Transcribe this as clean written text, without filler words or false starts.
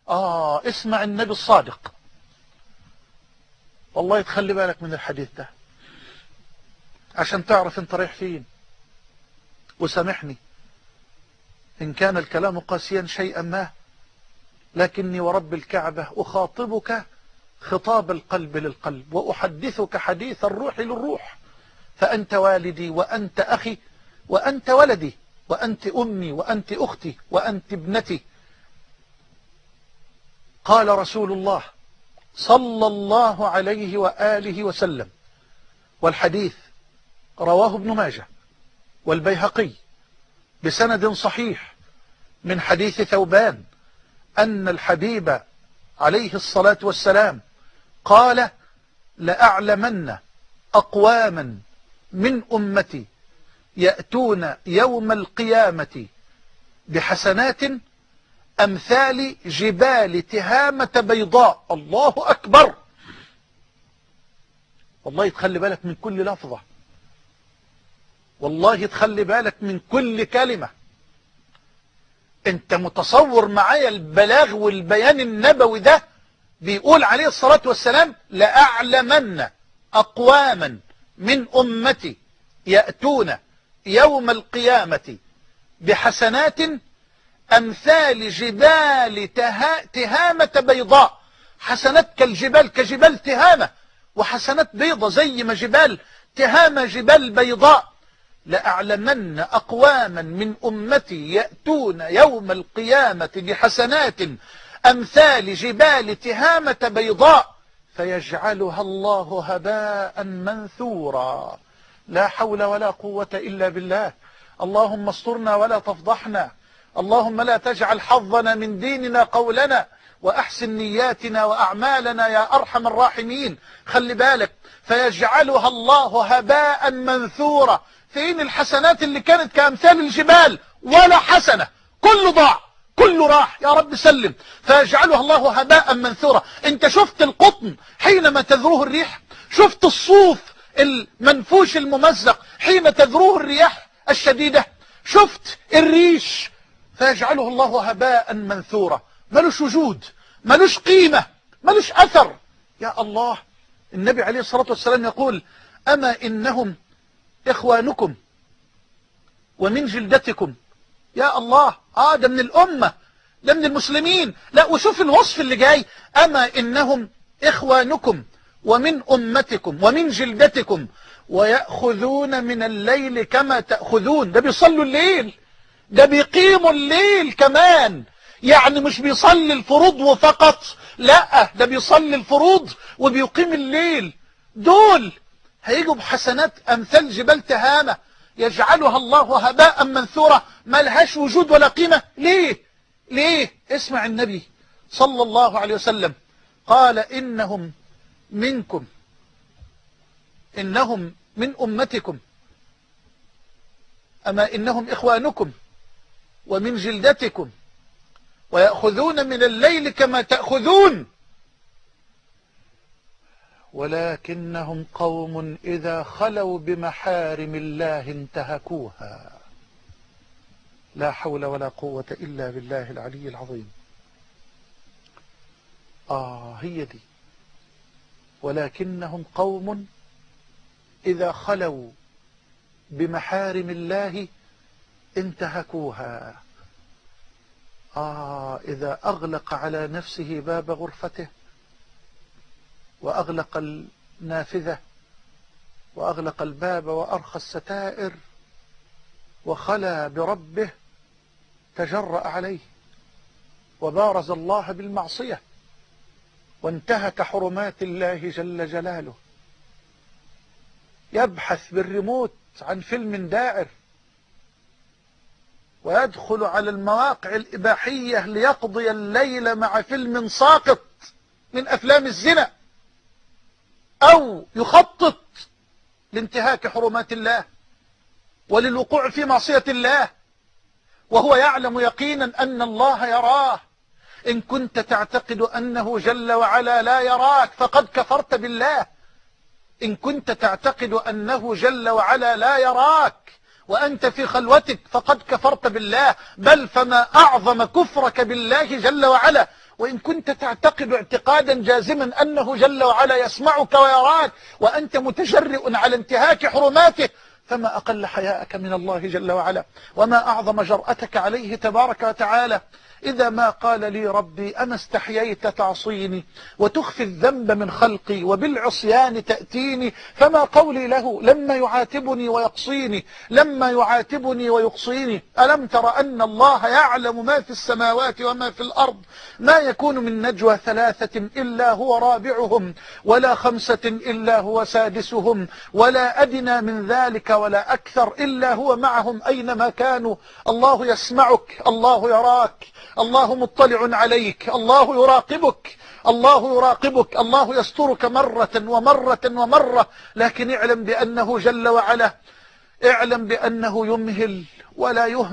اسمع النبي الصادق. والله تخلي بالك من الحديث ده عشان تعرف انت رايح فين. وسامحني إن كان الكلام قاسيا شيئا ما، لكني ورب الكعبة أخاطبك خطاب القلب للقلب، وأحدثك حديث الروح للروح. فأنت والدي وأنت أخي وأنت ولدي وأنت أمي وأنت أختي وأنت ابنتي. قال رسول الله صلى الله عليه وآله وسلم، والحديث رواه ابن ماجه والبيهقي بسند صحيح من حديث ثوبان، أن الحبيب عليه الصلاة والسلام قال: لأعلمن أقواما من أمتي يأتون يوم القيامة بحسنات أمثال جبال تهامة بيضاء. الله أكبر. والله تخلي بالك من كل لفظة، والله تخلي بالك من كل كلمة. انت متصور معايا البلاغ والبيان النبوي ده؟ بيقول عليه الصلاة والسلام: لأعلمن أقواما من أمتي يأتون يوم القيامة بحسنات أمثال جبال تهامة بيضاء. حسنات كالجبال، كجبال تهامة، وحسنات بيضة زي ما جبال تهامة جبال بيضاء. لأعلمن أقواما من أمتي يأتون يوم القيامة بحسنات أمثال جبال تهامة بيضاء فيجعلها الله هباء منثورا. لا حول ولا قوة إلا بالله. اللهم استرنا ولا تفضحنا، اللهم لا تجعل حظنا من ديننا قولنا، وأحسن نياتنا وأعمالنا يا أرحم الراحمين. خلي بالك، فيجعلها الله هباء منثورا. فين الحسنات اللي كانت كأمثال الجبال؟ ولا حسنة، كله ضاع، كله راح. يا رب سلم. فيجعلها الله هباء منثورا. انت شفت القطن حينما تذروه الريح؟ شفت الصوف المنفوش الممزق حين تذروه الرياح الشديدة؟ شفت الريش؟ فيجعله الله هباء منثورا. ملوش وجود، ملوش قيمة، ملوش أثر. يا الله. النبي عليه الصلاة والسلام يقول: أما إنهم إخوانكم ومن جلدتكم. يا الله، ده من الأمة، ده من المسلمين. لا، وشوف الوصف اللي جاي: أما إنهم إخوانكم ومن أمتكم ومن جلدتكم ويأخذون من الليل كما تأخذون. ده بيصلوا الليل، ده بيقيموا الليل كمان. يعني مش بيصلي الفروض وفقط، لا، ده بيصلي الفروض وبيقيم الليل. دول هيجوا بحسنات أمثال جبال تهامة يجعلها الله هباء منثورا، ما لهاش وجود ولا قيمة. ليه؟ ليه؟ اسمع النبي صلى الله عليه وسلم قال: إنهم منكم، إنهم من أمتكم، أما إنهم إخوانكم ومن جلدتكم ويأخذون من الليل كما تأخذون، ولكنهم قوم إذا خلوا بمحارم الله انتهكوها. لا حول ولا قوة إلا بالله العلي العظيم. هي دي. ولكنهم قوم إذا خلوا بمحارم الله انتهكوها. إذا أغلق على نفسه باب غرفته وأغلق النافذة وأغلق الباب وأرخى الستائر وخلى بربه، تجرأ عليه وبارز الله بالمعصية وانتهك حرمات الله جل جلاله. يبحث بالريموت عن فيلم دائر ويدخل على المواقع الإباحية ليقضي الليل مع فيلم ساقط من أفلام الزنا، أو يخطط لانتهاك حرمات الله وللوقوع في معصية الله وهو يعلم يقينا أن الله يراه. إن كنت تعتقد أنه جل وعلا لا يراك فقد كفرت بالله. إن كنت تعتقد أنه جل وعلا لا يراك وأنت في خلوتك فقد كفرت بالله. بل فما أعظم كفرك بالله جل وعلا وإن كنت تعتقد اعتقادا جازما أنه جل وعلا يسمعك ويراك وأنت متجرئ على انتهاك حرماته، فما أقل حياءك من الله جل وعلا، وما أعظم جرأتك عليه تبارك وتعالى. إذا ما قال لي ربي أما استحييت تعصيني وتخفي الذنب من خلقي وبالعصيان تأتيني، فما قولي له لما يعاتبني ويقصيني، لما يعاتبني ويقصيني؟ ألم تر أن الله يعلم ما في السماوات وما في الأرض؟ ما يكون من نجوى ثلاثة إلا هو رابعهم، ولا خمسة إلا هو سادسهم، ولا أدنى من ذلك ولا أكثر إلا هو معهم أينما كانوا. الله يسمعك، الله يراك، الله مطلع عليك، الله يراقبك، الله يراقبك، الله يسترك مرة ومرة ومرة. لكن اعلم بأنه جل وعلا، اعلم بأنه يمهل ولا يهمل.